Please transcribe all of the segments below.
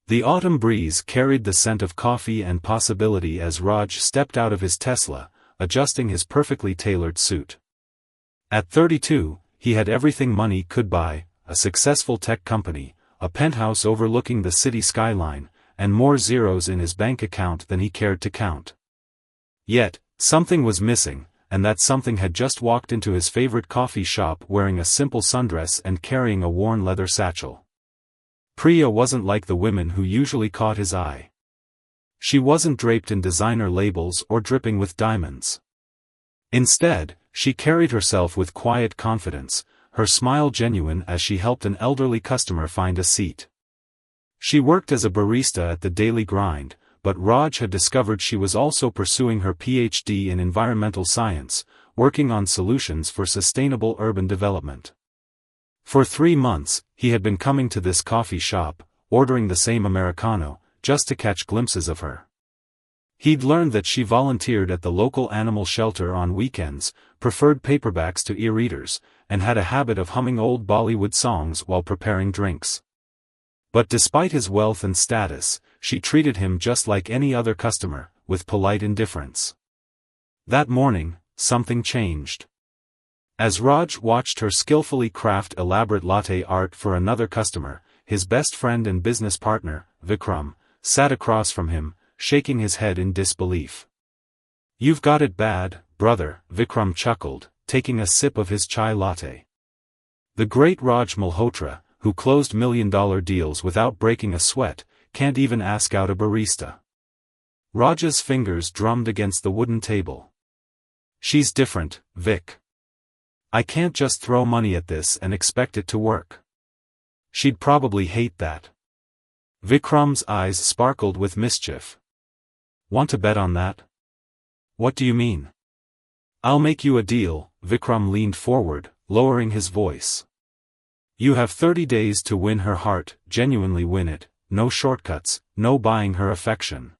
The autumn breeze carried the scent of coffee and possibility as Raj stepped out of his Tesla, adjusting his perfectly tailored suit. At 32, he had everything money could buy: a successful tech company, a penthouse overlooking the city skyline, and more zeros in his bank account than he cared to count. Yet, something was missing, and that something had just walked into his favorite coffee shop wearing a simple sundress and carrying a worn leather satchel. Priya wasn't like the women who usually caught his eye. She wasn't draped in designer labels or dripping with diamonds. Instead, she carried herself with quiet confidence, her smile genuine as she helped an elderly customer find a seat. She worked as a barista at the Daily Grind, but Raj had discovered she was also pursuing her PhD in environmental science, working on solutions for sustainable urban development. For 3 months, he had been coming to this coffee shop, ordering the same Americano, just to catch glimpses of her. He'd learned that she volunteered at the local animal shelter on weekends, preferred paperbacks to e-readers, and had a habit of humming old Bollywood songs while preparing drinks. But despite his wealth and status, she treated him just like any other customer, with polite indifference. That morning, something changed. As Raj watched her skillfully craft elaborate latte art for another customer, his best friend and business partner, Vikram, sat across from him, shaking his head in disbelief. "You've got it bad, brother," Vikram chuckled, taking a sip of his chai latte. The great Raj Malhotra, who closed million-dollar deals without breaking a sweat, can't even ask out a barista. Raj's fingers drummed against the wooden table. "She's different, Vic. I can't just throw money at this and expect it to work. She'd probably hate that." Vikram's eyes sparkled with mischief. "Want to bet on that?" "What do you mean?" "I'll make you a deal." Vikram leaned forward, lowering his voice. "You have 30 days to win her heart, genuinely win it, no shortcuts, no buying her affection.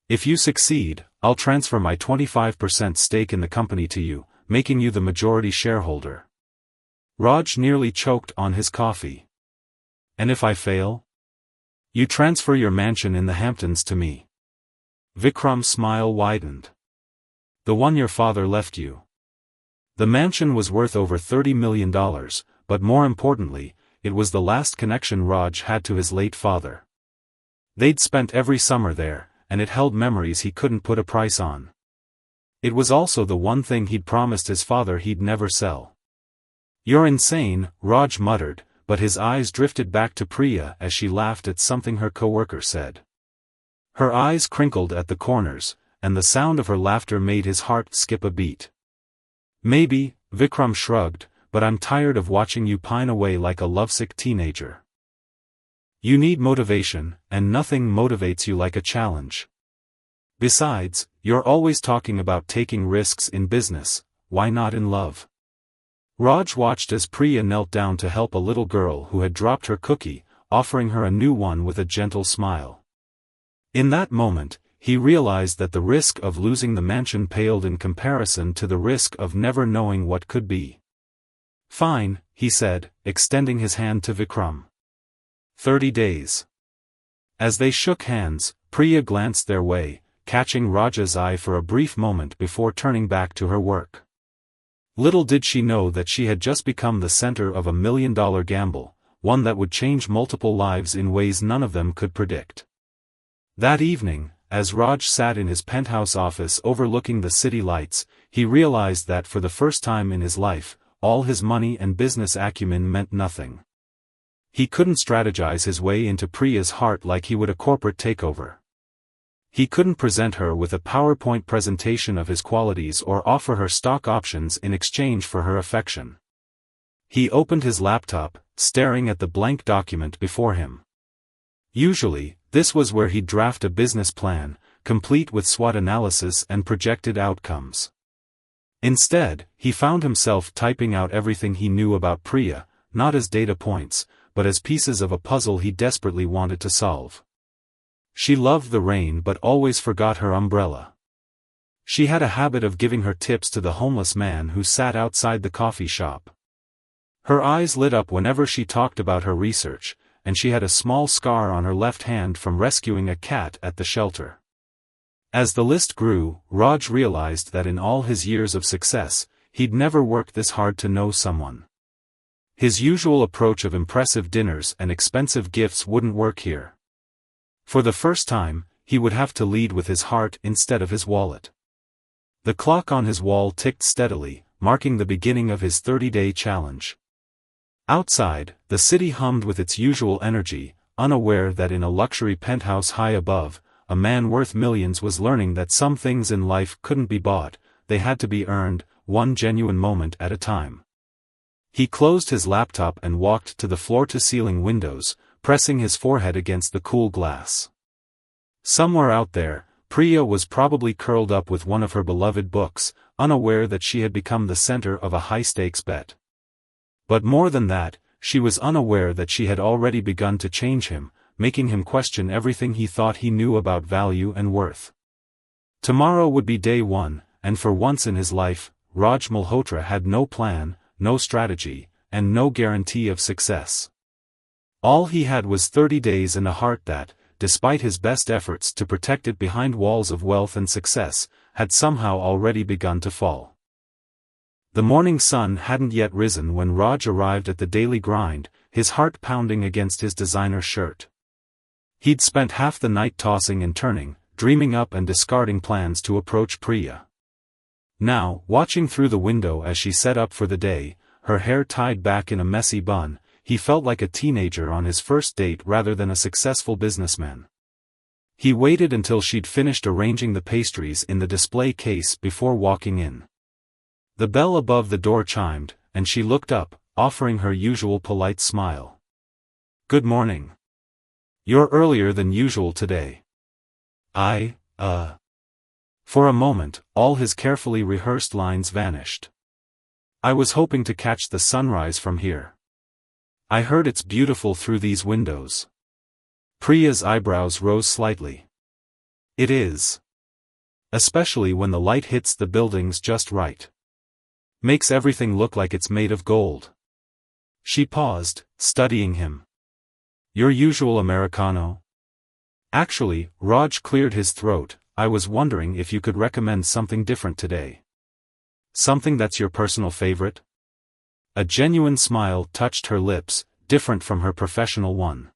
If you succeed, I'll transfer my 25% stake in the company to you, making you the majority shareholder." Raj nearly choked on his coffee. "And if I fail?" "You transfer your mansion in the Hamptons to me." Vikram's smile widened. "The one your father left you." The mansion was worth over $30 million, but more importantly, it was the last connection Raj had to his late father. They'd spent every summer there, and it held memories he couldn't put a price on. It was also the one thing he'd promised his father he'd never sell. "You're insane," Raj muttered, but his eyes drifted back to Priya as she laughed at something her coworker said. Her eyes crinkled at the corners, and the sound of her laughter made his heart skip a beat. "Maybe," Vikram shrugged, "but I'm tired of watching you pine away like a lovesick teenager. You need motivation, and nothing motivates you like a challenge. Besides, you're always talking about taking risks in business, why not in love?" Raj watched as Priya knelt down to help a little girl who had dropped her cookie, offering her a new one with a gentle smile. In that moment, he realized that the risk of losing the mansion paled in comparison to the risk of never knowing what could be. "Fine," he said, extending his hand to Vikram. 30 days. As they shook hands, Priya glanced their way, catching Raj's eye for a brief moment before turning back to her work. Little did she know that she had just become the center of a $1 million gamble, one that would change multiple lives in ways none of them could predict. That evening, as Raj sat in his penthouse office overlooking the city lights, he realized that for the first time in his life, all his money and business acumen meant nothing. He couldn't strategize his way into Priya's heart like he would a corporate takeover. He couldn't present her with a PowerPoint presentation of his qualities or offer her stock options in exchange for her affection. He opened his laptop, staring at the blank document before him. Usually, this was where he'd draft a business plan, complete with SWOT analysis and projected outcomes. Instead, he found himself typing out everything he knew about Priya, not as data points, but as pieces of a puzzle he desperately wanted to solve. She loved the rain but always forgot her umbrella. She had a habit of giving her tips to the homeless man who sat outside the coffee shop. Her eyes lit up whenever she talked about her research, and she had a small scar on her left hand from rescuing a cat at the shelter. As the list grew, Raj realized that in all his years of success, he'd never worked this hard to know someone. His usual approach of impressive dinners and expensive gifts wouldn't work here. For the first time, he would have to lead with his heart instead of his wallet. The clock on his wall ticked steadily, marking the beginning of his 30-day challenge. Outside, the city hummed with its usual energy, unaware that in a luxury penthouse high above, a man worth millions was learning that some things in life couldn't be bought, they had to be earned, one genuine moment at a time. He closed his laptop and walked to the floor-to-ceiling windows, pressing his forehead against the cool glass. Somewhere out there, Priya was probably curled up with one of her beloved books, unaware that she had become the center of a high-stakes bet. But more than that, she was unaware that she had already begun to change him, making him question everything he thought he knew about value and worth. Tomorrow would be day one, and for once in his life, Raj Malhotra had no plan, no strategy, and no guarantee of success. All he had was 30 days and a heart that, despite his best efforts to protect it behind walls of wealth and success, had somehow already begun to fall. The morning sun hadn't yet risen when Raj arrived at the daily grind, his heart pounding against his designer shirt. He'd spent half the night tossing and turning, dreaming up and discarding plans to approach Priya. Now, watching through the window as she set up for the day, her hair tied back in a messy bun, he felt like a teenager on his first date rather than a successful businessman. He waited until she'd finished arranging the pastries in the display case before walking in. The bell above the door chimed, and she looked up, offering her usual polite smile. "Good morning. You're earlier than usual today." For a moment, all his carefully rehearsed lines vanished. "I was hoping to catch the sunrise from here. I heard it's beautiful through these windows." Priya's eyebrows rose slightly. "It is. Especially when the light hits the buildings just right. Makes everything look like it's made of gold." She paused, studying him. "Your usual Americano?" "Actually," Raj cleared his throat, "I was wondering if you could recommend something different today. Something that's your personal favorite?" A genuine smile touched her lips, different from her professional one.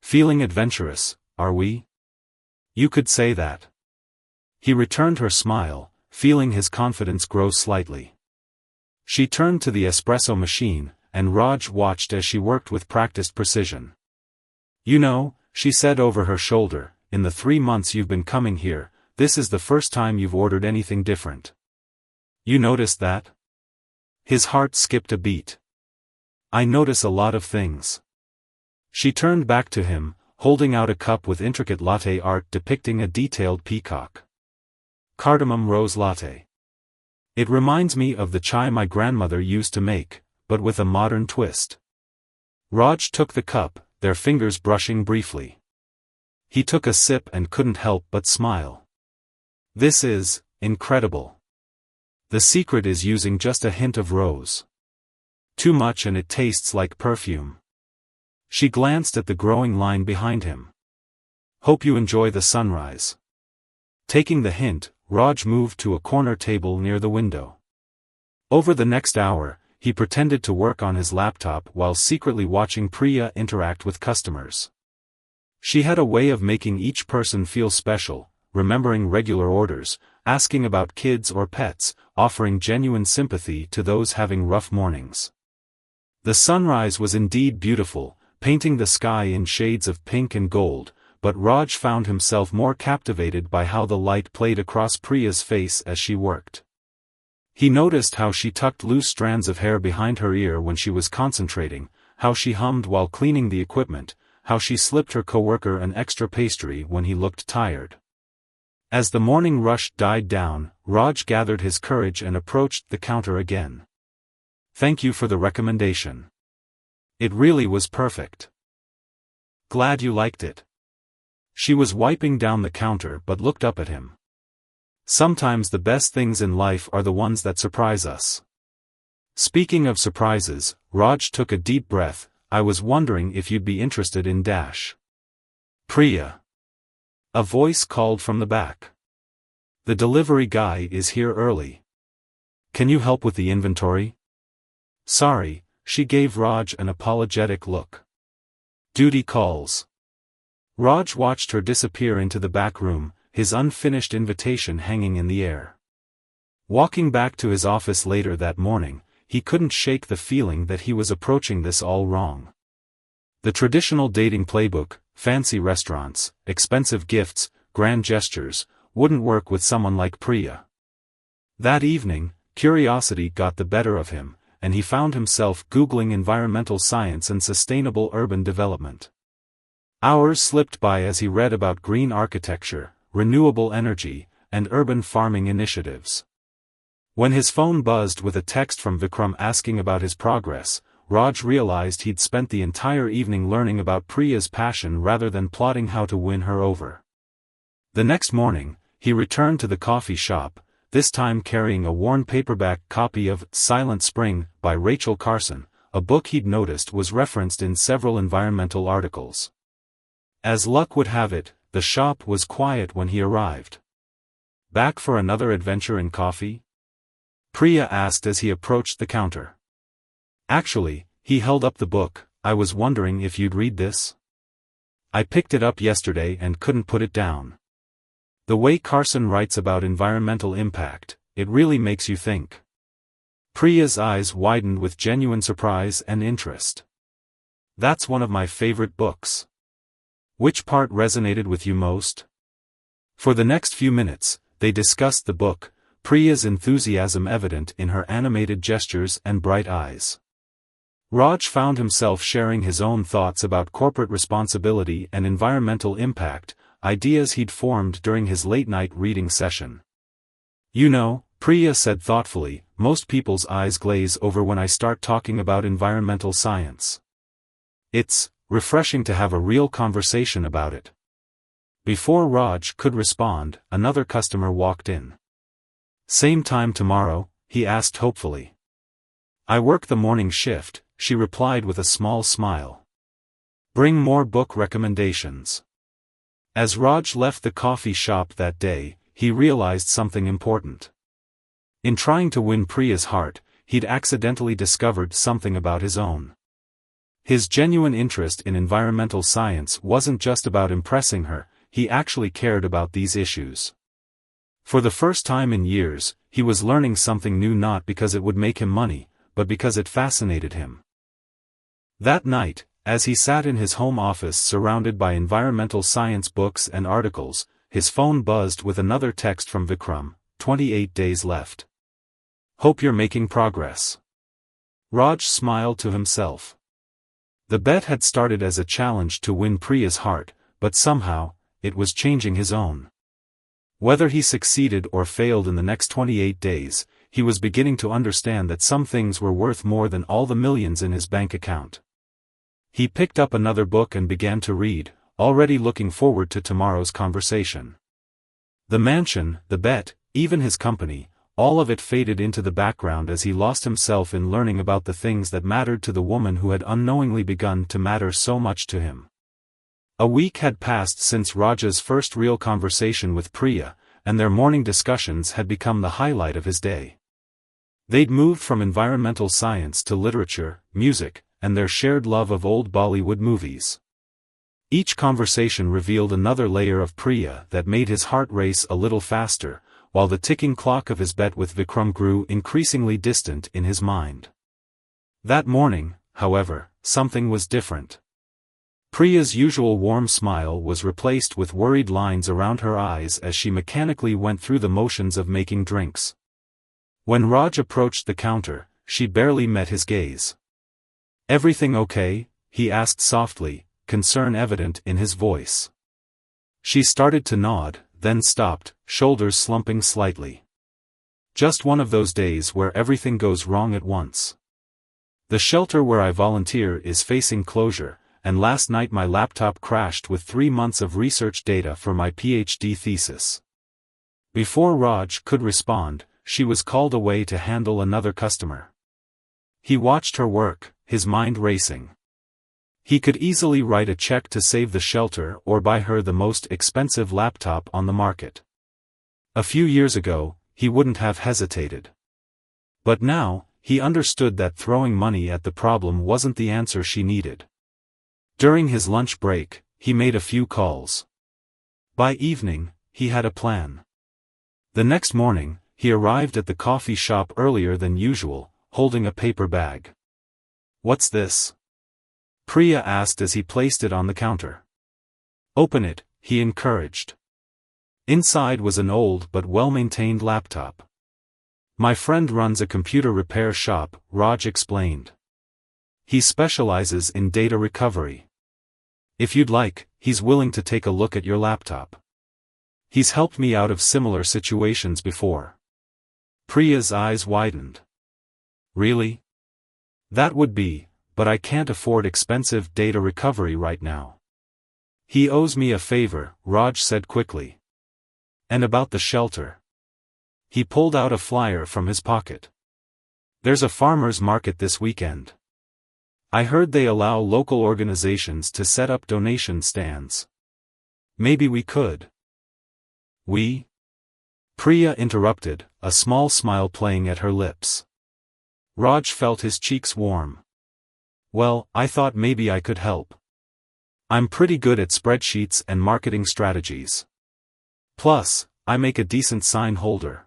"Feeling adventurous, are we?" "You could say that." He returned her smile, feeling his confidence grow slightly. She turned to the espresso machine, and Raj watched as she worked with practiced precision. "You know," she said over her shoulder, "in the 3 months you've been coming here, this is the first time you've ordered anything different. You noticed that?" His heart skipped a beat. "I notice a lot of things." She turned back to him, holding out a cup with intricate latte art depicting a detailed peacock. "Cardamom rose latte. It reminds me of the chai my grandmother used to make, but with a modern twist." Raj took the cup, their fingers brushing briefly. He took a sip and couldn't help but smile. "This is incredible. The secret is using just a hint of rose. Too much and it tastes like perfume." She glanced at the growing line behind him. "Hope you enjoy the sunrise." Taking the hint, Raj moved to a corner table near the window. Over the next hour, he pretended to work on his laptop while secretly watching Priya interact with customers. She had a way of making each person feel special, remembering regular orders, asking about kids or pets, offering genuine sympathy to those having rough mornings. The sunrise was indeed beautiful, painting the sky in shades of pink and gold, but Raj found himself more captivated by how the light played across Priya's face as she worked. He noticed how she tucked loose strands of hair behind her ear when she was concentrating, how she hummed while cleaning the equipment, how she slipped her coworker an extra pastry when he looked tired. As the morning rush died down, Raj gathered his courage and approached the counter again. "Thank you for the recommendation. It really was perfect. Glad you liked it." She was wiping down the counter but looked up at him. "Sometimes the best things in life are the ones that surprise us." Speaking of surprises, Raj took a deep breath, I was wondering if you'd be interested in dash. Priya. A voice called from the back. The delivery guy is here early. Can you help with the inventory? Sorry, she gave Raj an apologetic look. Duty calls. Raj watched her disappear into the back room, his unfinished invitation hanging in the air. Walking back to his office later that morning, he couldn't shake the feeling that he was approaching this all wrong. The traditional dating playbook, fancy restaurants, expensive gifts, grand gestures, wouldn't work with someone like Priya. That evening, curiosity got the better of him, and he found himself Googling environmental science and sustainable urban development. Hours slipped by as he read about green architecture, renewable energy, and urban farming initiatives. When his phone buzzed with a text from Vikram asking about his progress, Raj realized he'd spent the entire evening learning about Priya's passion rather than plotting how to win her over. The next morning, he returned to the coffee shop, this time carrying a worn paperback copy of Silent Spring by Rachel Carson, a book he'd noticed was referenced in several environmental articles. As luck would have it, the shop was quiet when he arrived. Back for another adventure in coffee? Priya asked as he approached the counter. Actually, he held up the book, I was wondering if you'd read this. I picked it up yesterday and couldn't put it down. The way Carson writes about environmental impact, it really makes you think. Priya's eyes widened with genuine surprise and interest. That's one of my favorite books. Which part resonated with you most? For the next few minutes, they discussed the book, Priya's enthusiasm evident in her animated gestures and bright eyes. Raj found himself sharing his own thoughts about corporate responsibility and environmental impact, ideas he'd formed during his late-night reading session. You know, Priya said thoughtfully, most people's eyes glaze over when I start talking about environmental science. It's refreshing to have a real conversation about it. Before Raj could respond, another customer walked in. Same time tomorrow? He asked hopefully. I work the morning shift, she replied with a small smile. Bring more book recommendations. As Raj left the coffee shop that day, he realized something important. In trying to win Priya's heart, he'd accidentally discovered something about his own. His genuine interest in environmental science wasn't just about impressing her, he actually cared about these issues. For the first time in years, he was learning something new not because it would make him money, but because it fascinated him. That night, as he sat in his home office surrounded by environmental science books and articles, his phone buzzed with another text from Vikram, 28 days left. Hope you're making progress. Raj smiled to himself. The bet had started as a challenge to win Priya's heart, but somehow, it was changing his own. Whether he succeeded or failed in the next 28 days, he was beginning to understand that some things were worth more than all the millions in his bank account. He picked up another book and began to read, already looking forward to tomorrow's conversation. The mansion, the bet, even his company, all of it faded into the background as he lost himself in learning about the things that mattered to the woman who had unknowingly begun to matter so much to him. A week had passed since Raj's first real conversation with Priya, and their morning discussions had become the highlight of his day. They'd moved from environmental science to literature, music, and their shared love of old Bollywood movies. Each conversation revealed another layer of Priya that made his heart race a little faster, while the ticking clock of his bet with Vikram grew increasingly distant in his mind. That morning, however, something was different. Priya's usual warm smile was replaced with worried lines around her eyes as she mechanically went through the motions of making drinks. When Raj approached the counter, she barely met his gaze. Everything okay? He asked softly, concern evident in his voice. She started to nod, then stopped, shoulders slumping slightly. Just one of those days where everything goes wrong at once. The shelter where I volunteer is facing closure, and last night my laptop crashed with 3 months of research data for my PhD thesis. Before Raj could respond, she was called away to handle another customer. He watched her work, his mind racing. He could easily write a check to save the shelter or buy her the most expensive laptop on the market. A few years ago, he wouldn't have hesitated. But now, he understood that throwing money at the problem wasn't the answer she needed. During his lunch break, he made a few calls. By evening, he had a plan. The next morning, he arrived at the coffee shop earlier than usual, holding a paper bag. "What's this?" Priya asked as he placed it on the counter. "Open it," he encouraged. Inside was an old but well-maintained laptop. "My friend runs a computer repair shop," Raj explained. "He specializes in data recovery. If you'd like, he's willing to take a look at your laptop. He's helped me out of similar situations before." Priya's eyes widened. "Really? That would be, but I can't afford expensive data recovery right now." "He owes me a favor," Raj said quickly. "And about the shelter?" He pulled out a flyer from his pocket. "There's a farmer's market this weekend. I heard they allow local organizations to set up donation stands. Maybe we could." "We?" Priya interrupted, a small smile playing at her lips. Raj felt his cheeks warm. "Well, I thought maybe I could help. I'm pretty good at spreadsheets and marketing strategies. Plus, I make a decent sign holder."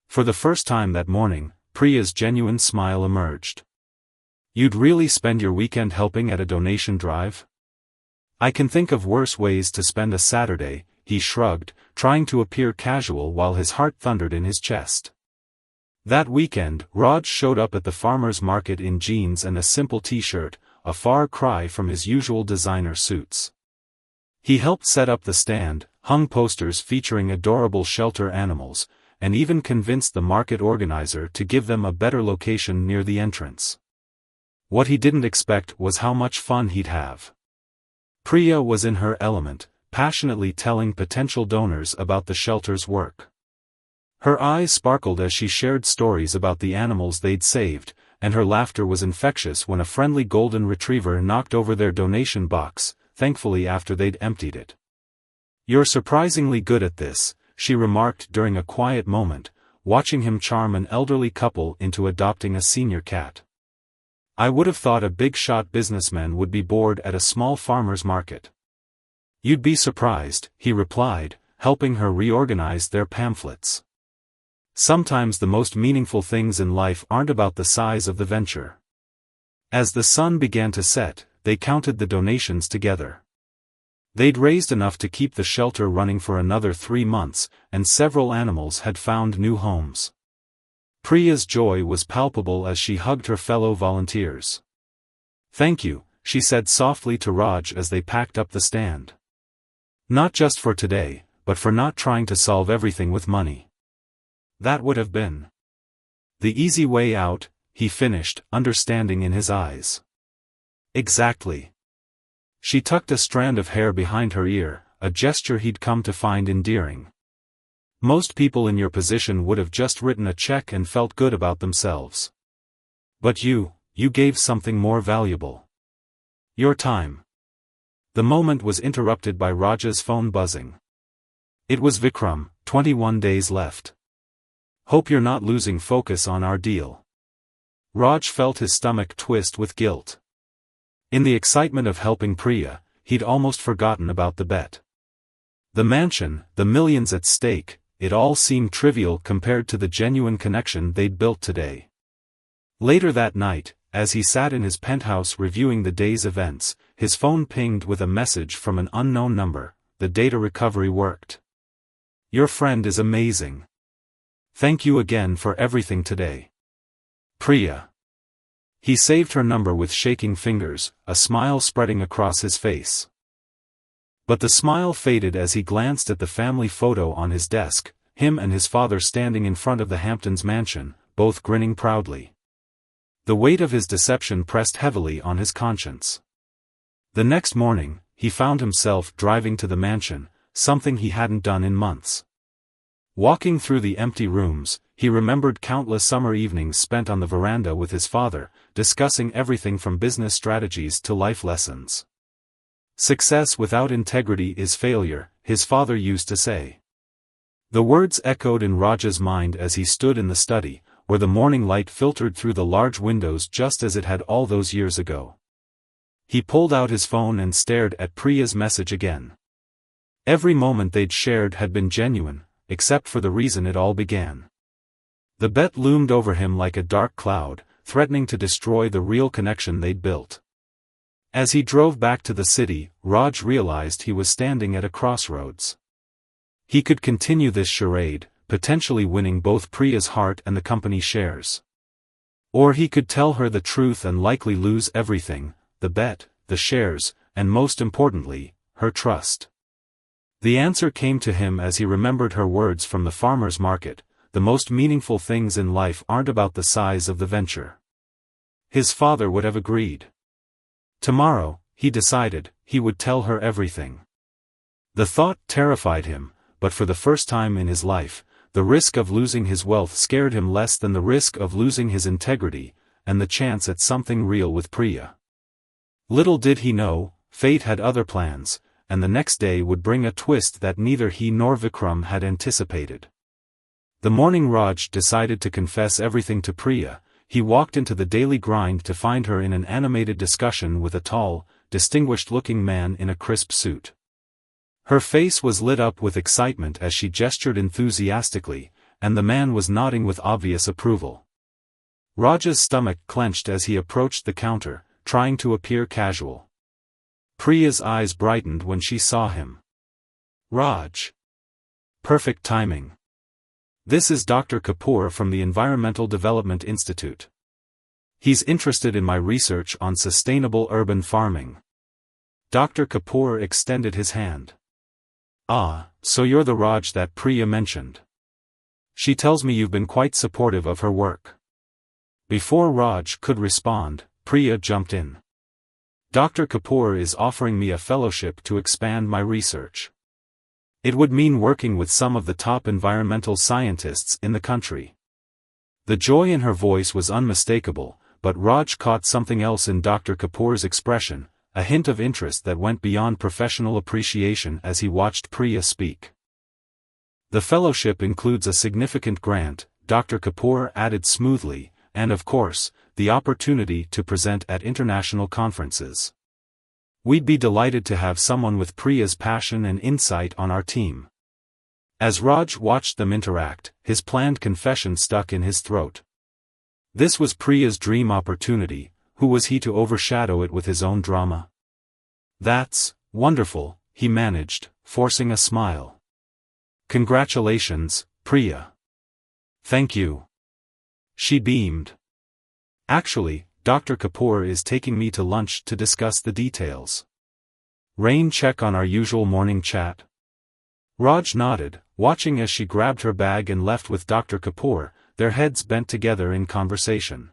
For the first time that morning, Priya's genuine smile emerged. "You'd really spend your weekend helping at a donation drive?" "I can think of worse ways to spend a Saturday," he shrugged, trying to appear casual while his heart thundered in his chest. That weekend, Raj showed up at the farmer's market in jeans and a simple t-shirt, a far cry from his usual designer suits. He helped set up the stand, hung posters featuring adorable shelter animals, and even convinced the market organizer to give them a better location near the entrance. What he didn't expect was how much fun he'd have. Priya was in her element, passionately telling potential donors about the shelter's work. Her eyes sparkled as she shared stories about the animals they'd saved, and her laughter was infectious when a friendly golden retriever knocked over their donation box, thankfully after they'd emptied it. "You're surprisingly good at this," she remarked during a quiet moment, watching him charm an elderly couple into adopting a senior cat. "I would have thought a big-shot businessman would be bored at a small farmer's market." "You'd be surprised," he replied, helping her reorganize their pamphlets. Sometimes the most meaningful things in life aren't about the size of the venture. As the sun began to set, they counted the donations together. They'd raised enough to keep the shelter running for another 3 months, and several animals had found new homes. Priya's joy was palpable as she hugged her fellow volunteers. "Thank you," she said softly to Raj as they packed up the stand. "Not just for today, but for not trying to solve everything with money. That would have been the easy way out," he finished, understanding in his eyes. "Exactly." She tucked a strand of hair behind her ear, a gesture he'd come to find endearing. "Most people in your position would have just written a check and felt good about themselves. But you gave something more valuable. Your time." The moment was interrupted by Raj's phone buzzing. It was Vikram, 21 days left. "Hope you're not losing focus on our deal." Raj felt his stomach twist with guilt. In the excitement of helping Priya, he'd almost forgotten about the bet. The mansion, the millions at stake, it all seemed trivial compared to the genuine connection they'd built today. Later that night, as he sat in his penthouse reviewing the day's events, his phone pinged with a message from an unknown number. "The data recovery worked. Your friend is amazing. Thank you again for everything today. Priya." He saved her number with shaking fingers, a smile spreading across his face. But the smile faded as he glanced at the family photo on his desk, him and his father standing in front of the Hamptons mansion, both grinning proudly. The weight of his deception pressed heavily on his conscience. The next morning, he found himself driving to the mansion, something he hadn't done in months. Walking through the empty rooms, he remembered countless summer evenings spent on the veranda with his father, discussing everything from business strategies to life lessons. "Success without integrity is failure," his father used to say. The words echoed in Raj's mind as he stood in the study, where the morning light filtered through the large windows just as it had all those years ago. He pulled out his phone and stared at Priya's message again. Every moment they'd shared had been genuine, except for the reason it all began. The bet loomed over him like a dark cloud, threatening to destroy the real connection they'd built. As he drove back to the city, Raj realized he was standing at a crossroads. He could continue this charade, potentially winning both Priya's heart and the company shares. Or he could tell her the truth and likely lose everything: the bet, the shares, and most importantly, her trust. The answer came to him as he remembered her words from the farmer's market: "The most meaningful things in life aren't about the size of the venture." His father would have agreed. Tomorrow, he decided, he would tell her everything. The thought terrified him, but for the first time in his life, the risk of losing his wealth scared him less than the risk of losing his integrity, and the chance at something real with Priya. Little did he know, fate had other plans, and the next day would bring a twist that neither he nor Vikram had anticipated. The morning Raj decided to confess everything to Priya, he walked into the daily grind to find her in an animated discussion with a tall, distinguished-looking man in a crisp suit. Her face was lit up with excitement as she gestured enthusiastically, and the man was nodding with obvious approval. Raj's stomach clenched as he approached the counter, trying to appear casual. Priya's eyes brightened when she saw him. "Raj. Perfect timing. This is Dr. Kapoor from the Environmental Development Institute. He's interested in my research on sustainable urban farming." Dr. Kapoor extended his hand. "Ah, so you're the Raj that Priya mentioned. She tells me you've been quite supportive of her work." Before Raj could respond, Priya jumped in. "Dr. Kapoor is offering me a fellowship to expand my research. It would mean working with some of the top environmental scientists in the country." The joy in her voice was unmistakable, but Raj caught something else in Dr. Kapoor's expression, a hint of interest that went beyond professional appreciation as he watched Priya speak. "The fellowship includes a significant grant," Dr. Kapoor added smoothly, "and of course, the opportunity to present at international conferences. We'd be delighted to have someone with Priya's passion and insight on our team." As Raj watched them interact, his planned confession stuck in his throat. This was Priya's dream opportunity. Who was he to overshadow it with his own drama? "That's wonderful," he managed, forcing a smile. "Congratulations, Priya." "Thank you." She beamed. "Actually, Dr. Kapoor is taking me to lunch to discuss the details. Rain check on our usual morning chat?" Raj nodded, watching as she grabbed her bag and left with Dr. Kapoor, their heads bent together in conversation.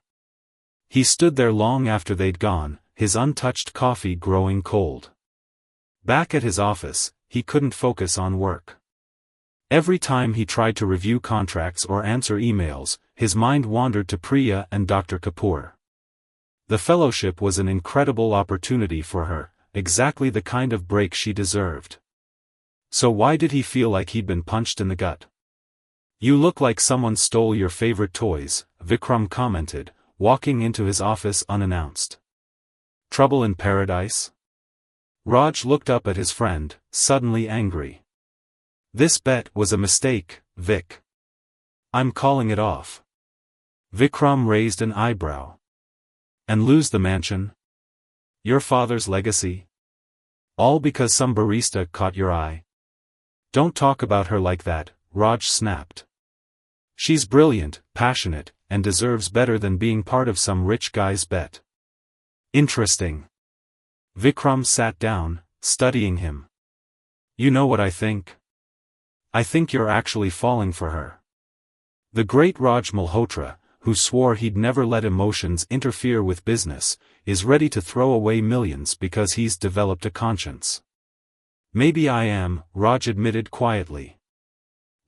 He stood there long after they'd gone, his untouched coffee growing cold. Back at his office, he couldn't focus on work. Every time he tried to review contracts or answer emails, his mind wandered to Priya and Dr. Kapoor. The fellowship was an incredible opportunity for her, exactly the kind of break she deserved. So why did he feel like he'd been punched in the gut? "You look like someone stole your favorite toys," Vikram commented, walking into his office unannounced. "Trouble in paradise?" Raj looked up at his friend, suddenly angry. "This bet was a mistake, Vic. I'm calling it off." Vikram raised an eyebrow. "And lose the mansion? Your father's legacy? All because some barista caught your eye?" "Don't talk about her like that," Raj snapped. "She's brilliant, passionate, and deserves better than being part of some rich guy's bet." "Interesting." Vikram sat down, studying him. "You know what I think? I think you're actually falling for her." The great Raj Malhotra, who swore he'd never let emotions interfere with business, is ready to throw away millions because he's developed a conscience. "Maybe I am," Raj admitted quietly.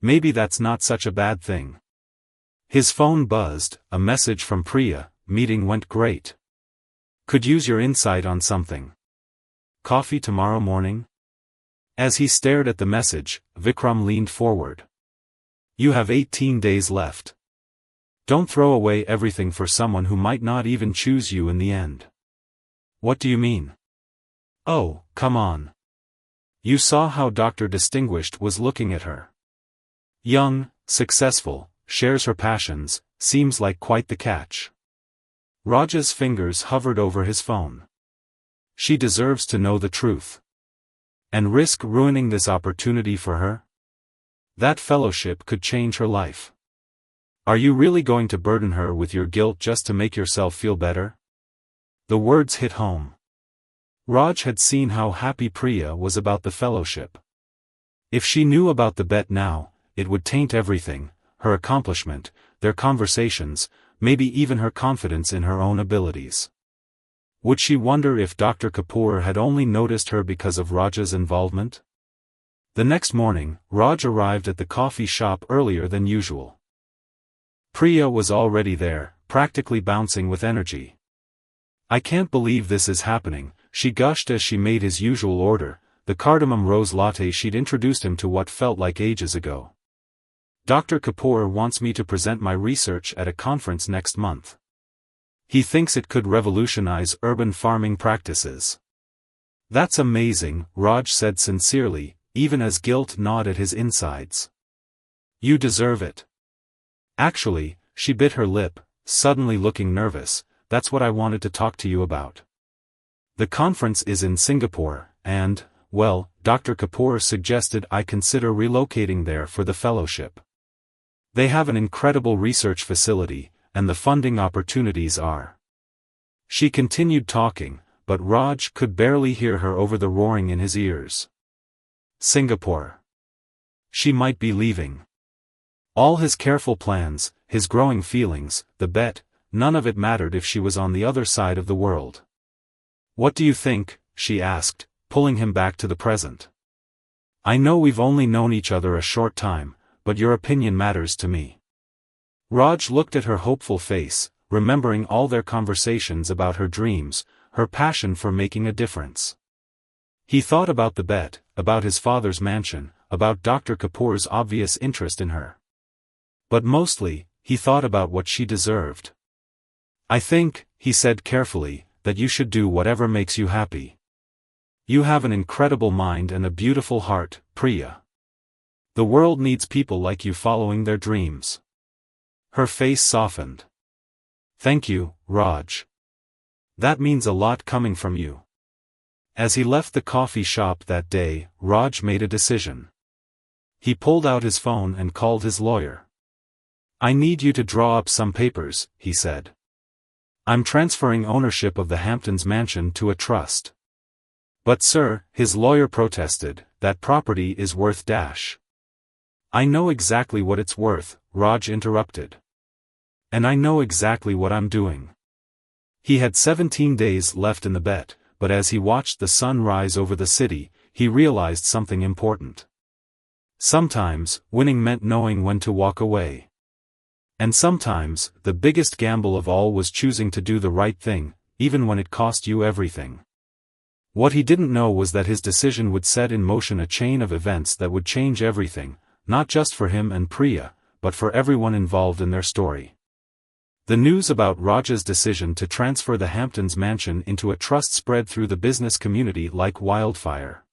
"Maybe that's not such a bad thing. His phone buzzed, a message from Priya, meeting went great. Could use your insight on something. Coffee tomorrow morning? As he stared at the message, Vikram leaned forward. You have 18 days left. Don't throw away everything for someone who might not even choose you in the end. What do you mean? Oh, come on. You saw how Dr. Distinguished was looking at her. Young, successful, shares her passions, seems like quite the catch. Raj's fingers hovered over his phone. She deserves to know the truth. And risk ruining this opportunity for her? That fellowship could change her life. Are you really going to burden her with your guilt just to make yourself feel better? The words hit home. Raj had seen how happy Priya was about the fellowship. If she knew about the bet now, it would taint everything, her accomplishment, their conversations, maybe even her confidence in her own abilities. Would she wonder if Dr. Kapoor had only noticed her because of Raj's involvement? The next morning, Raj arrived at the coffee shop earlier than usual. Priya was already there, practically bouncing with energy. I can't believe this is happening, she gushed as she made his usual order, the cardamom rose latte she'd introduced him to what felt like ages ago. Dr. Kapoor wants me to present my research at a conference next month. He thinks it could revolutionize urban farming practices. That's amazing, Raj said sincerely, even as guilt gnawed at his insides. You deserve it. Actually, she bit her lip, suddenly looking nervous, that's what I wanted to talk to you about. The conference is in Singapore, and, well, Dr. Kapoor suggested I consider relocating there for the fellowship. They have an incredible research facility, and the funding opportunities are. She continued talking, but Raj could barely hear her over the roaring in his ears. Singapore. She might be leaving. All his careful plans, his growing feelings, the bet, none of it mattered if she was on the other side of the world. What do you think? She asked, pulling him back to the present. I know we've only known each other a short time, but your opinion matters to me. Raj looked at her hopeful face, remembering all their conversations about her dreams, her passion for making a difference. He thought about the bet, about his father's mansion, about Dr. Kapoor's obvious interest in her. But mostly, he thought about what she deserved. I think, he said carefully, that you should do whatever makes you happy. You have an incredible mind and a beautiful heart, Priya. The world needs people like you following their dreams. Her face softened. Thank you, Raj. That means a lot coming from you. As he left the coffee shop that day, Raj made a decision. He pulled out his phone and called his lawyer. I need you to draw up some papers, he said. I'm transferring ownership of the Hamptons mansion to a trust. But sir, his lawyer protested, that property is worth dash. I know exactly what it's worth, Raj interrupted. And I know exactly what I'm doing. He had 17 days left in the bet, but as he watched the sun rise over the city, he realized something important. Sometimes, winning meant knowing when to walk away. And sometimes, the biggest gamble of all was choosing to do the right thing, even when it cost you everything. What he didn't know was that his decision would set in motion a chain of events that would change everything, not just for him and Priya, but for everyone involved in their story. The news about Raj's decision to transfer the Hamptons mansion into a trust spread through the business community like wildfire.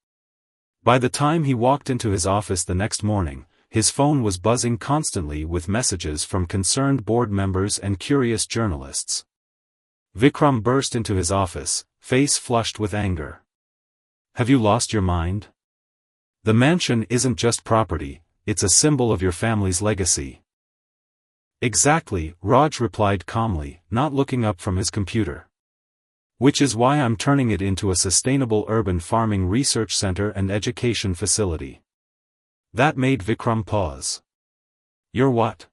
By the time he walked into his office the next morning, his phone was buzzing constantly with messages from concerned board members and curious journalists. Vikram burst into his office, face flushed with anger. Have you lost your mind? The mansion isn't just property, it's a symbol of your family's legacy. Exactly, Raj replied calmly, not looking up from his computer. Which is why I'm turning it into a sustainable urban farming research center and education facility. That made Vikram pause. You're what?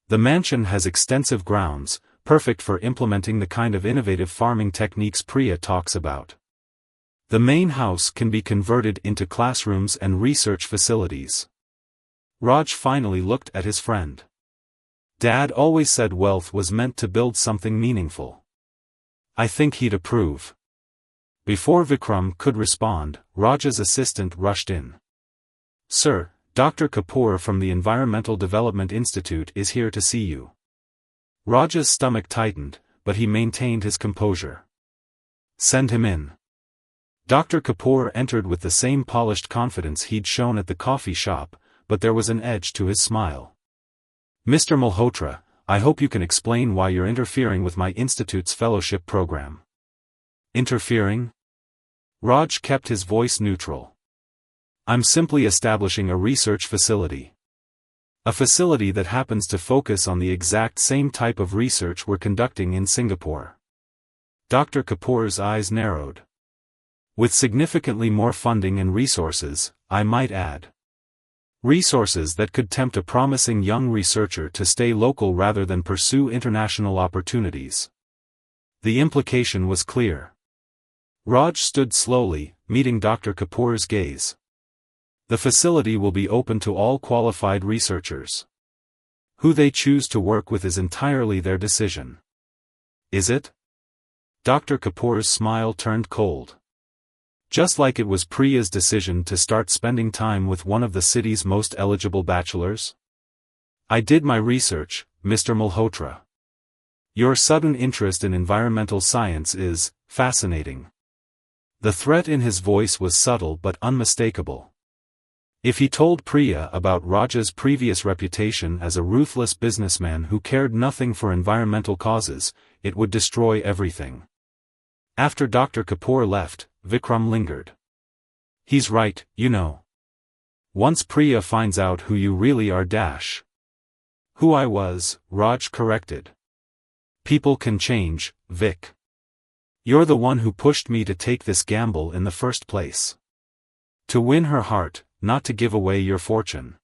The mansion has extensive grounds, perfect for implementing the kind of innovative farming techniques Priya talks about. The main house can be converted into classrooms and research facilities. Raj finally looked at his friend. Dad always said wealth was meant to build something meaningful. I think he'd approve. Before Vikram could respond, Raj's assistant rushed in. Sir, Dr. Kapoor from the Environmental Development Institute is here to see you. Raj's stomach tightened, but he maintained his composure. Send him in. Dr. Kapoor entered with the same polished confidence he'd shown at the coffee shop, but there was an edge to his smile. Mr. Malhotra, I hope you can explain why you're interfering with my institute's fellowship program. Interfering? Raj kept his voice neutral. I'm simply establishing a research facility. A facility that happens to focus on the exact same type of research we're conducting in Singapore. Dr. Kapoor's eyes narrowed. With significantly more funding and resources, I might add. Resources that could tempt a promising young researcher to stay local rather than pursue international opportunities. The implication was clear. Raj stood slowly, meeting Dr. Kapoor's gaze. The facility will be open to all qualified researchers. Who they choose to work with is entirely their decision. Is it? Dr. Kapoor's smile turned cold. Just like it was Priya's decision to start spending time with one of the city's most eligible bachelors? I did my research, Mr. Malhotra. Your sudden interest in environmental science is fascinating. The threat in his voice was subtle but unmistakable. If he told Priya about Raj's previous reputation as a ruthless businessman who cared nothing for environmental causes, it would destroy everything. After Dr. Kapoor left, Vikram lingered. He's right, you know. Once Priya finds out who you really are Who I was, Raj corrected. People can change, Vic. You're the one who pushed me to take this gamble in the first place. To win her heart, not to give away your fortune.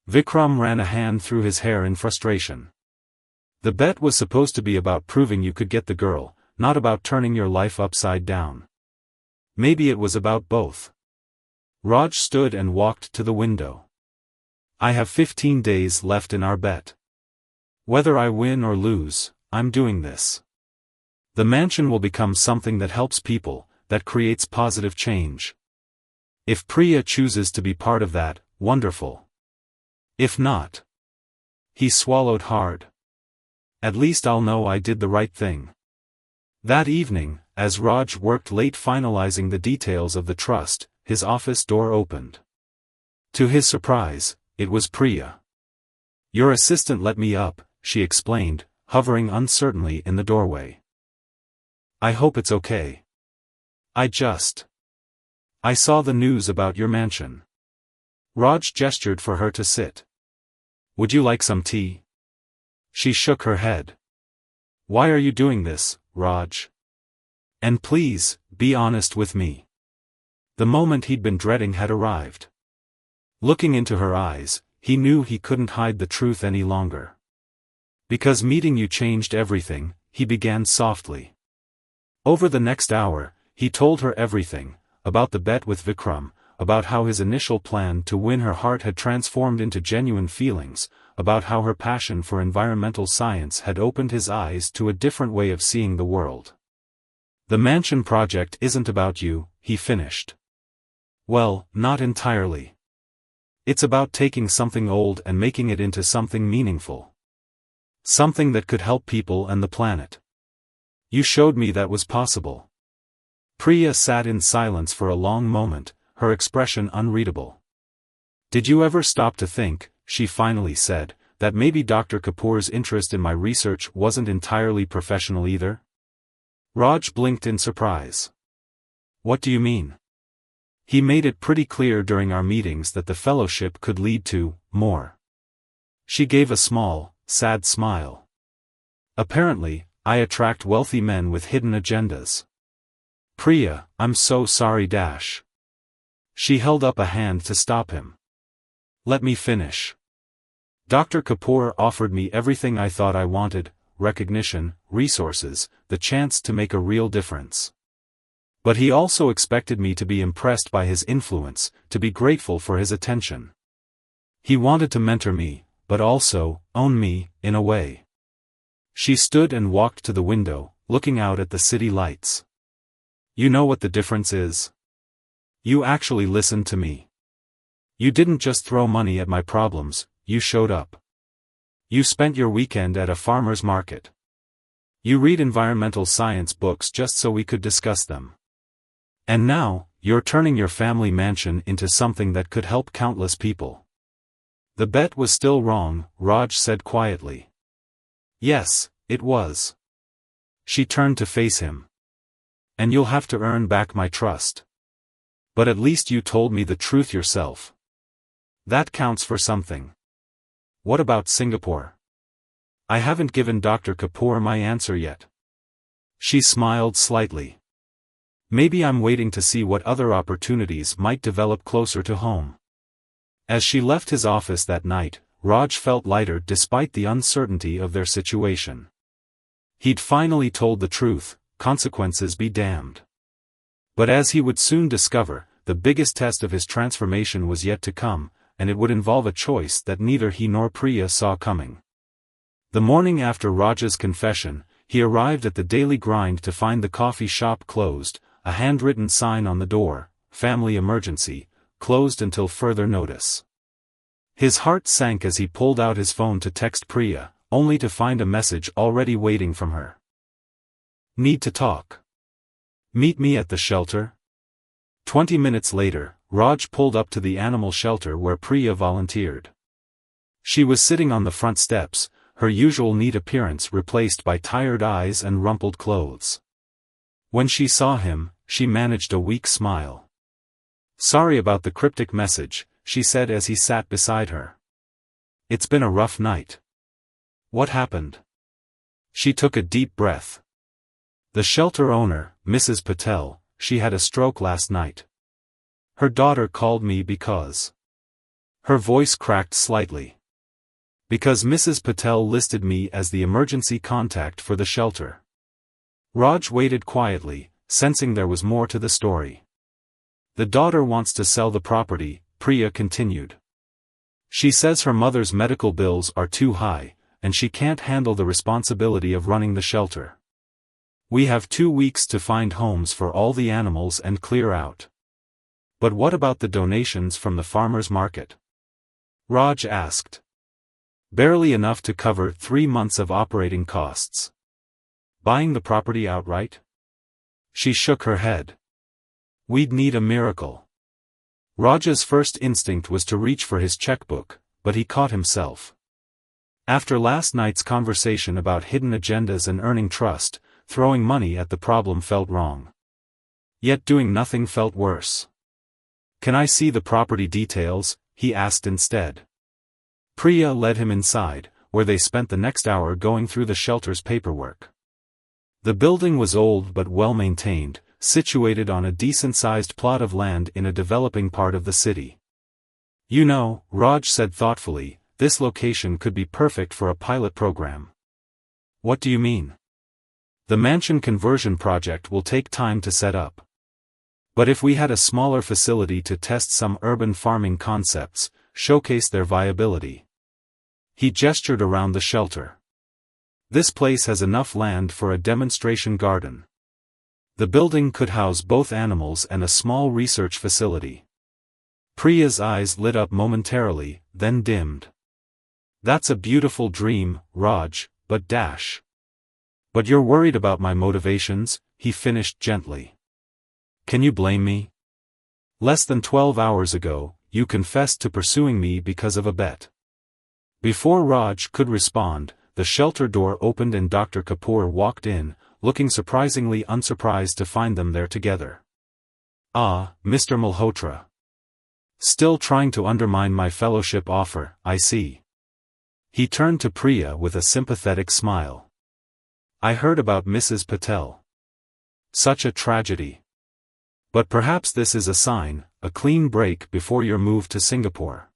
Vikram ran a hand through his hair in frustration. The bet was supposed to be about proving you could get the girl, not about turning your life upside down. Maybe it was about both. Raj stood and walked to the window. I have 15 days left in our bet. Whether I win or lose, I'm doing this. The mansion will become something that helps people, that creates positive change. If Priya chooses to be part of that, wonderful. If not. He swallowed hard. At least I'll know I did the right thing. That evening, as Raj worked late finalizing the details of the trust, his office door opened. To his surprise, it was Priya. Your assistant let me up, she explained, hovering uncertainly in the doorway. I hope it's okay. I saw the news about your mansion. Raj gestured for her to sit. Would you like some tea? She shook her head. Why are you doing this, Raj? And please, be honest with me. The moment he'd been dreading had arrived. Looking into her eyes, he knew he couldn't hide the truth any longer. Because meeting you changed everything, he began softly. Over the next hour, he told her everything, about the bet with Vikram, about how his initial plan to win her heart had transformed into genuine feelings, about how her passion for environmental science had opened his eyes to a different way of seeing the world. The mansion project isn't about you, he finished. Well, not entirely. It's about taking something old and making it into something meaningful. Something that could help people and the planet. You showed me that was possible. Priya sat in silence for a long moment, her expression unreadable. Did you ever stop to think, she finally said, that maybe Dr. Kapoor's interest in my research wasn't entirely professional either? Raj blinked in surprise. What do you mean? He made it pretty clear during our meetings that the fellowship could lead to more. She gave a small, sad smile. Apparently, I attract wealthy men with hidden agendas. Priya, I'm so sorry. She held up a hand to stop him. Let me finish. Dr. Kapoor offered me everything I thought I wanted, recognition, resources, the chance to make a real difference. But he also expected me to be impressed by his influence, to be grateful for his attention. He wanted to mentor me, but also, own me, in a way. She stood and walked to the window, looking out at the city lights. You know what the difference is? You actually listened to me. You didn't just throw money at my problems, you showed up. You spent your weekend at a farmer's market. You read environmental science books just so we could discuss them. And now, you're turning your family mansion into something that could help countless people. The bet was still wrong, Raj said quietly. Yes, it was. She turned to face him. And you'll have to earn back my trust. But at least you told me the truth yourself. That counts for something. What about Singapore? I haven't given Dr. Kapoor my answer yet. She smiled slightly. Maybe I'm waiting to see what other opportunities might develop closer to home. As she left his office that night, Raj felt lighter despite the uncertainty of their situation. He'd finally told the truth, consequences be damned. But as he would soon discover, the biggest test of his transformation was yet to come, and it would involve a choice that neither he nor Priya saw coming. The morning after Raj's confession, he arrived at the daily grind to find the coffee shop closed, a handwritten sign on the door, "Family emergency, closed until further notice." His heart sank as he pulled out his phone to text Priya, only to find a message already waiting from her. Need to talk. Meet me at the shelter? 20 minutes later, Raj pulled up to the animal shelter where Priya volunteered. She was sitting on the front steps, her usual neat appearance replaced by tired eyes and rumpled clothes. When she saw him, she managed a weak smile. Sorry about the cryptic message, she said as he sat beside her. It's been a rough night. What happened? She took a deep breath. The shelter owner, Mrs. Patel, she had a stroke last night. Her daughter called me because... Her voice cracked slightly. Because Mrs. Patel listed me as the emergency contact for the shelter. Raj waited quietly, sensing there was more to the story. The daughter wants to sell the property, Priya continued. She says her mother's medical bills are too high, and she can't handle the responsibility of running the shelter. We have 2 weeks to find homes for all the animals and clear out. But what about the donations from the farmer's market? Raj asked. Barely enough to cover 3 months of operating costs. Buying the property outright? She shook her head. We'd need a miracle. Raj's first instinct was to reach for his checkbook, but he caught himself. After last night's conversation about hidden agendas and earning trust, throwing money at the problem felt wrong. Yet doing nothing felt worse. Can I see the property details? He asked instead. Priya led him inside, where they spent the next hour going through the shelter's paperwork. The building was old but well-maintained, situated on a decent-sized plot of land in a developing part of the city. You know, Raj said thoughtfully, this location could be perfect for a pilot program. What do you mean? The mansion conversion project will take time to set up. But if we had a smaller facility to test some urban farming concepts, showcase their viability. He gestured around the shelter. This place has enough land for a demonstration garden. The building could house both animals and a small research facility. Priya's eyes lit up momentarily, then dimmed. That's a beautiful dream, Raj, but dash. But you're worried about my motivations, he finished gently. Can you blame me? Less than 12 hours ago, you confessed to pursuing me because of a bet. Before Raj could respond, the shelter door opened and Dr. Kapoor walked in, looking surprisingly unsurprised to find them there together. Ah, Mr. Malhotra. Still trying to undermine my fellowship offer, I see. He turned to Priya with a sympathetic smile. I heard about Mrs. Patel. Such a tragedy. But perhaps this is a sign, a clean break before your move to Singapore.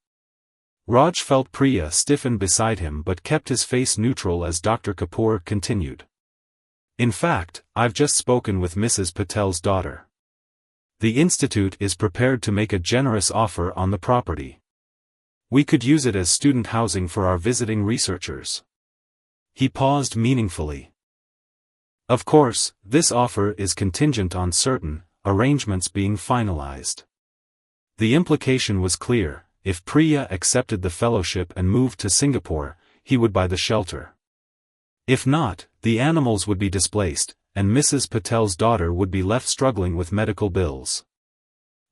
Raj felt Priya stiffen beside him but kept his face neutral as Dr. Kapoor continued. In fact, I've just spoken with Mrs. Patel's daughter. The Institute is prepared to make a generous offer on the property. We could use it as student housing for our visiting researchers. He paused meaningfully. Of course, this offer is contingent on certain arrangements being finalized. The implication was clear: if Priya accepted the fellowship and moved to Singapore, he would buy the shelter. If not, the animals would be displaced, and Mrs. Patel's daughter would be left struggling with medical bills.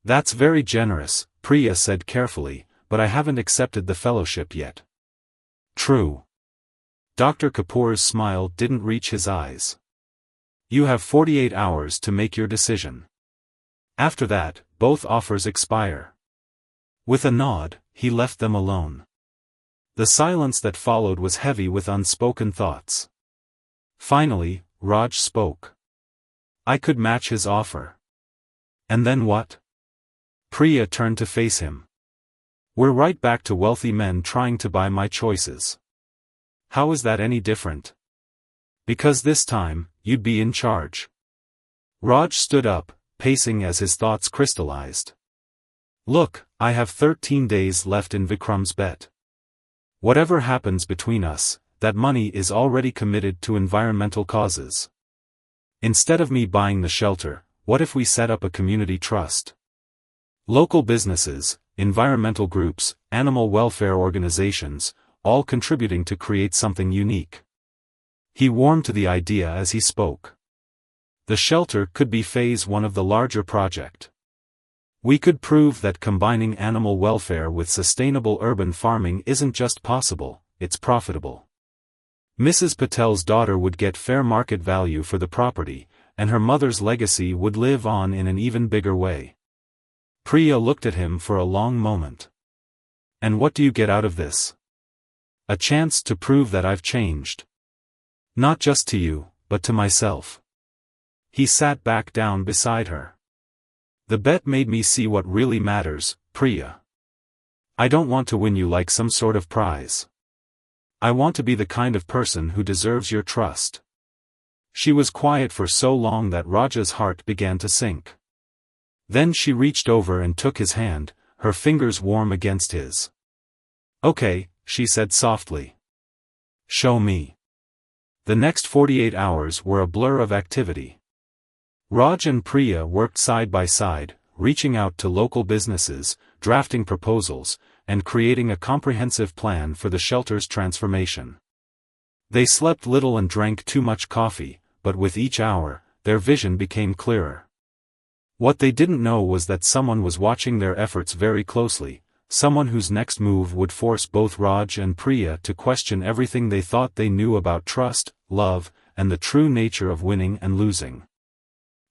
That's very generous, Priya said carefully, but I haven't accepted the fellowship yet. True. Dr. Kapoor's smile didn't reach his eyes. You have 48 hours to make your decision. After that, both offers expire. With a nod, he left them alone. The silence that followed was heavy with unspoken thoughts. Finally, Raj spoke. I could match his offer. And then what? Priya turned to face him. We're right back to wealthy men trying to buy my choices. How is that any different? Because this time, you'd be in charge. Raj stood up, pacing as his thoughts crystallized. Look, I have 13 days left in Vikram's bet. Whatever happens between us, that money is already committed to environmental causes. Instead of me buying the shelter, what if we set up a community trust? Local businesses, environmental groups, animal welfare organizations, all contributing to create something unique. He warmed to the idea as he spoke. The shelter could be phase one of the larger project. We could prove that combining animal welfare with sustainable urban farming isn't just possible, it's profitable. Mrs. Patel's daughter would get fair market value for the property, and her mother's legacy would live on in an even bigger way. Priya looked at him for a long moment. And what do you get out of this? A chance to prove that I've changed. Not just to you, but to myself. He sat back down beside her. The bet made me see what really matters, Priya. I don't want to win you like some sort of prize. I want to be the kind of person who deserves your trust. She was quiet for so long that Raja's heart began to sink. Then she reached over and took his hand, her fingers warm against his. Okay, she said softly. Show me. The next 48 hours were a blur of activity. Raj and Priya worked side by side, reaching out to local businesses, drafting proposals, and creating a comprehensive plan for the shelter's transformation. They slept little and drank too much coffee, but with each hour, their vision became clearer. What they didn't know was that someone was watching their efforts very closely, someone whose next move would force both Raj and Priya to question everything they thought they knew about trust, love, and the true nature of winning and losing.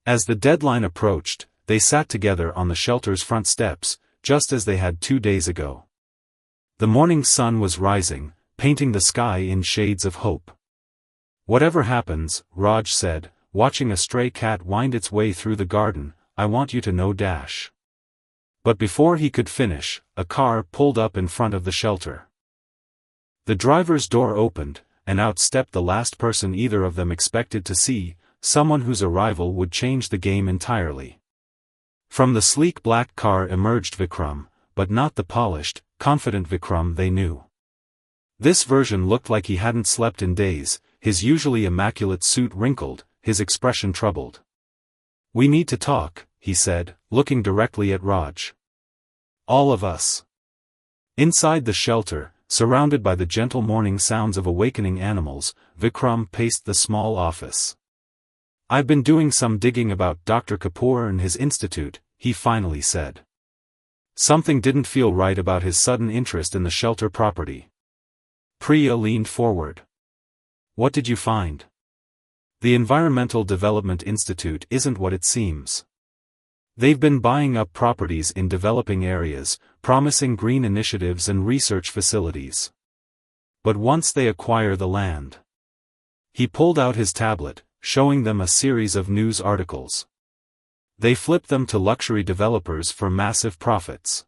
As the deadline approached, they sat together on the shelter's front steps, just as they had 2 days ago. The morning sun was rising, painting the sky in shades of hope. Whatever happens, Raj said, watching a stray cat wind its way through the garden, I want you to know dash. But before he could finish, a car pulled up in front of the shelter. The driver's door opened, and out stepped the last person either of them expected to see, someone whose arrival would change the game entirely. From the sleek black car emerged Vikram, but not the polished, confident Vikram they knew. This version looked like he hadn't slept in days, his usually immaculate suit wrinkled, his expression troubled. We need to talk, he said, looking directly at Raj. All of us. Inside the shelter, surrounded by the gentle morning sounds of awakening animals, Vikram paced the small office. I've been doing some digging about Dr. Kapoor and his institute, he finally said. Something didn't feel right about his sudden interest in the shelter property. Priya leaned forward. What did you find? The Environmental Development Institute isn't what it seems. They've been buying up properties in developing areas, promising green initiatives and research facilities. But once they acquire the land. He pulled out his tablet, showing them a series of news articles. They flipped them to luxury developers for massive profits.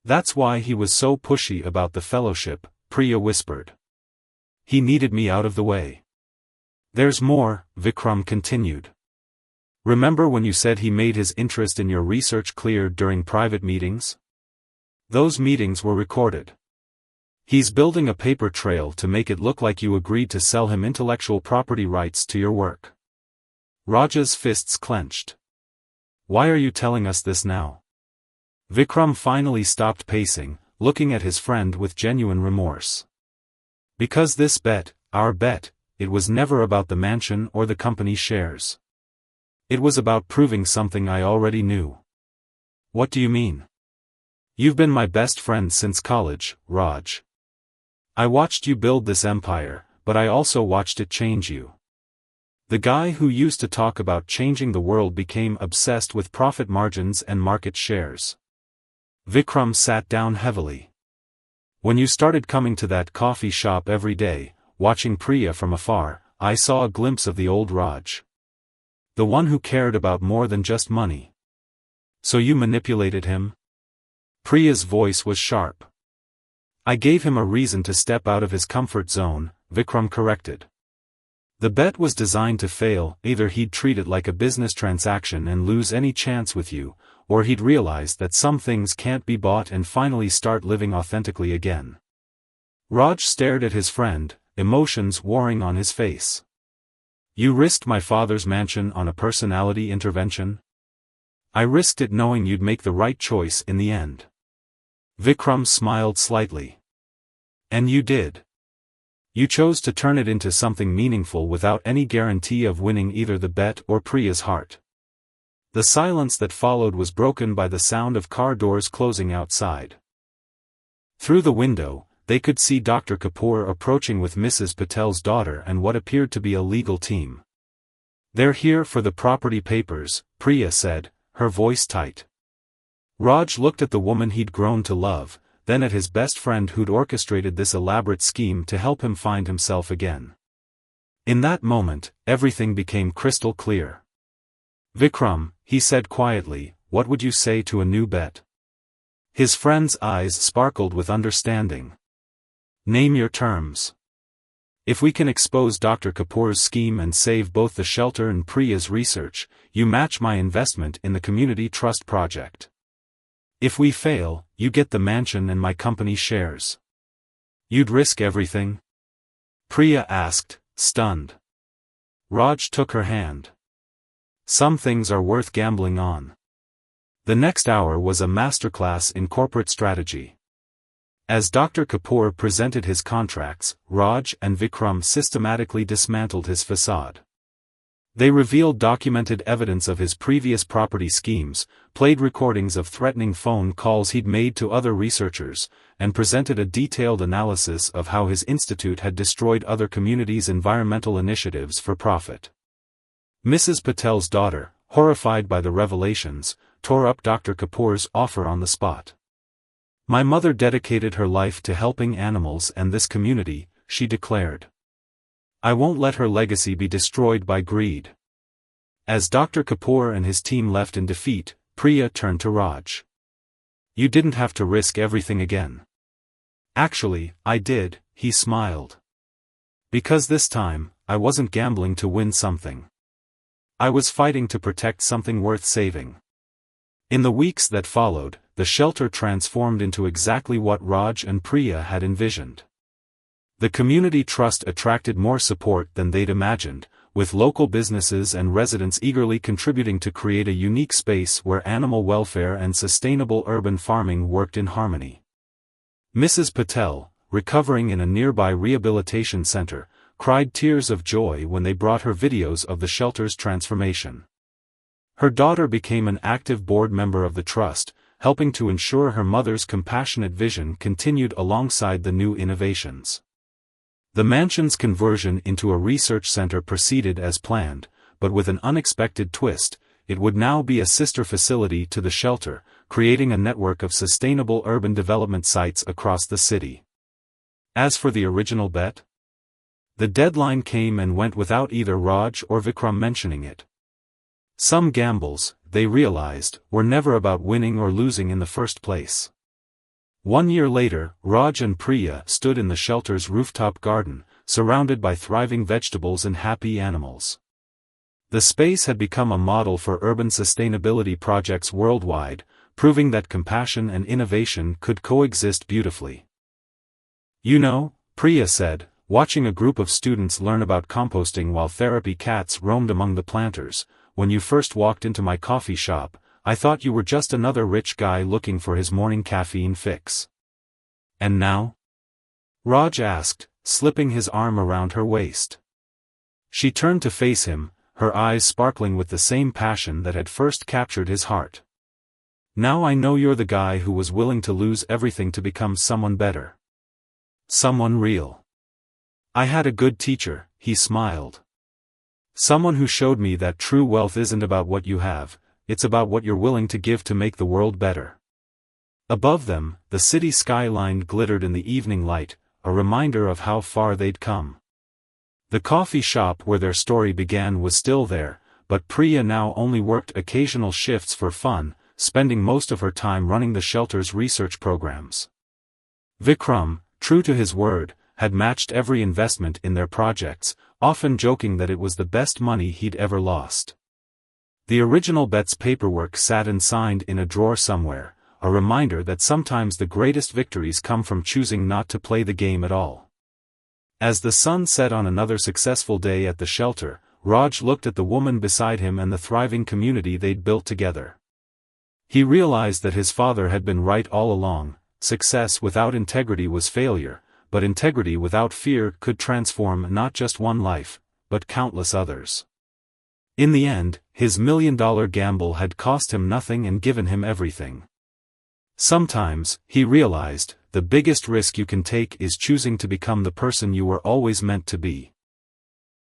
That's why he was so pushy about the fellowship, Priya whispered. He needed me out of the way. There's more, Vikram continued. Remember when you said he made his interest in your research clear during private meetings? Those meetings were recorded. He's building a paper trail to make it look like you agreed to sell him intellectual property rights to your work. Raj's fists clenched. Why are you telling us this now? Vikram finally stopped pacing, looking at his friend with genuine remorse. Because this bet, our bet, it was never about the mansion or the company shares. It was about proving something I already knew. What do you mean? You've been my best friend since college, Raj. I watched you build this empire, but I also watched it change you. The guy who used to talk about changing the world became obsessed with profit margins and market shares. Vikram sat down heavily. When you started coming to that coffee shop every day, watching Priya from afar, I saw a glimpse of the old Raj. The one who cared about more than just money. So you manipulated him? Priya's voice was sharp. I gave him a reason to step out of his comfort zone, Vikram corrected. The bet was designed to fail. Either he'd treat it like a business transaction and lose any chance with you, or he'd realize that some things can't be bought and finally start living authentically again. Raj stared at his friend, emotions warring on his face. You risked my father's mansion on a personality intervention? I risked it knowing you'd make the right choice in the end. Vikram smiled slightly. And you did. You chose to turn it into something meaningful without any guarantee of winning either the bet or Priya's heart. The silence that followed was broken by the sound of car doors closing outside. Through the window, they could see Dr. Kapoor approaching with Mrs. Patel's daughter and what appeared to be a legal team. They're here for the property papers, Priya said, her voice tight. Raj looked at the woman he'd grown to love, then at his best friend who'd orchestrated this elaborate scheme to help him find himself again. In that moment, everything became crystal clear. Vikram, he said quietly, what would you say to a new bet? His friend's eyes sparkled with understanding. Name your terms. If we can expose Dr. Kapoor's scheme and save both the shelter and Priya's research, you match my investment in the community trust project. If we fail, you get the mansion and my company shares. You'd risk everything? Priya asked, stunned. Raj took her hand. Some things are worth gambling on. The next hour was a masterclass in corporate strategy. As Dr. Kapoor presented his contracts, Raj and Vikram systematically dismantled his facade. They revealed documented evidence of his previous property schemes, played recordings of threatening phone calls he'd made to other researchers, and presented a detailed analysis of how his institute had destroyed other communities' environmental initiatives for profit. Mrs. Patel's daughter, horrified by the revelations, tore up Dr. Kapoor's offer on the spot. My mother dedicated her life to helping animals and this community, she declared. I won't let her legacy be destroyed by greed. As Dr. Kapoor and his team left in defeat, Priya turned to Raj. You didn't have to risk everything again. Actually, I did, he smiled. Because this time, I wasn't gambling to win something. I was fighting to protect something worth saving. In the weeks that followed, the shelter transformed into exactly what Raj and Priya had envisioned. The community trust attracted more support than they'd imagined, with local businesses and residents eagerly contributing to create a unique space where animal welfare and sustainable urban farming worked in harmony. Mrs. Patel, recovering in a nearby rehabilitation center, cried tears of joy when they brought her videos of the shelter's transformation. Her daughter became an active board member of the trust, helping to ensure her mother's compassionate vision continued alongside the new innovations. The mansion's conversion into a research center proceeded as planned, but with an unexpected twist, it would now be a sister facility to the shelter, creating a network of sustainable urban development sites across the city. As for the original bet, the deadline came and went without either Raj or Vikram mentioning it. Some gambles, they realized, were never about winning or losing in the first place. 1 year later, Raj and Priya stood in the shelter's rooftop garden, surrounded by thriving vegetables and happy animals. The space had become a model for urban sustainability projects worldwide, proving that compassion and innovation could coexist beautifully. "You know," Priya said, watching a group of students learn about composting while therapy cats roamed among the planters, "when you first walked into my coffee shop, I thought you were just another rich guy looking for his morning caffeine fix." "And now?" Raj asked, slipping his arm around her waist. She turned to face him, her eyes sparkling with the same passion that had first captured his heart. "Now I know you're the guy who was willing to lose everything to become someone better. Someone real. I had a good teacher," he smiled. "Someone who showed me that true wealth isn't about what you have, it's about what you're willing to give to make the world better." Above them, the city skyline glittered in the evening light, a reminder of how far they'd come. The coffee shop where their story began was still there, but Priya now only worked occasional shifts for fun, spending most of her time running the shelter's research programs. Vikram, true to his word, had matched every investment in their projects, often joking that it was the best money he'd ever lost. The original bet's paperwork sat unsigned in a drawer somewhere, a reminder that sometimes the greatest victories come from choosing not to play the game at all. As the sun set on another successful day at the shelter, Raj looked at the woman beside him and the thriving community they'd built together. He realized that his father had been right all along. Success without integrity was failure, but integrity without fear could transform not just one life, but countless others. In the end, his million-dollar gamble had cost him nothing and given him everything. Sometimes, he realized, the biggest risk you can take is choosing to become the person you were always meant to be.